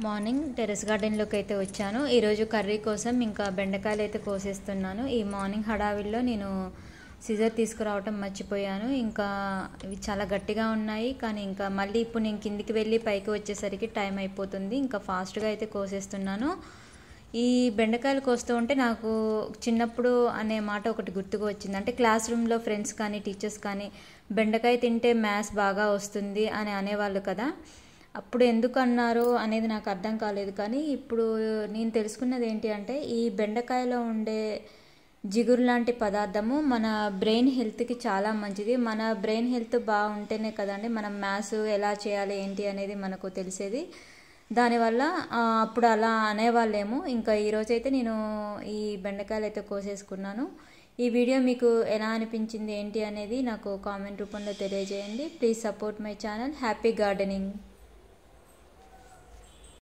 Morning terrace గార్డెన్లోకి అయితే వచ్చాను. ఈరోజు కర్రీ కోసం ఇంకా బెండకాయలు అయితే కోసేస్తున్నాను. ఈ మార్నింగ్ హడావిల్లో నేను సిజర్ తీసుకురావటం మర్చిపోయాను. ఇంకా ఇవి చాలా గట్టిగా ఉన్నాయి, కానీ ఇంకా మళ్ళీ ఇప్పుడు నేను కిందికి వెళ్ళి పైకి వచ్చేసరికి టైం అయిపోతుంది. ఇంకా ఫాస్ట్గా అయితే కోసేస్తున్నాను. ఈ బెండకాయలు కోస్తూ ఉంటే నాకు చిన్నప్పుడు అనే మాట ఒకటి గుర్తుకు వచ్చింది. అంటే క్లాస్ రూమ్లో ఫ్రెండ్స్ కానీ టీచర్స్ కానీ బెండకాయ తింటే మ్యాథ్స్ బాగా వస్తుంది అని అనేవాళ్ళు కదా. అప్పుడు ఎందుకు అన్నారు అనేది నాకు అర్థం కాలేదు. కానీ ఇప్పుడు నేను తెలుసుకున్నది ఏంటి అంటే, ఈ బెండకాయలో ఉండే జిగురు లాంటి పదార్థము మన బ్రెయిన్ హెల్త్కి చాలా మంచిది. మన బ్రెయిన్ హెల్త్ బాగుంటేనే కదండి మనం మ్యాథ్స్ ఎలా చేయాలి ఏంటి అనేది మనకు తెలిసేది. దానివల్ల అప్పుడు అలా అనేవాళ్ళేమో. ఇంకా ఈరోజైతే నేను ఈ బెండకాయలు అయితే కోసేసుకున్నాను. ఈ వీడియో మీకు ఎలా అనిపించింది ఏంటి అనేది నాకు కామెంట్ రూపంలో తెలియజేయండి. Please support my channel. Happy gardening.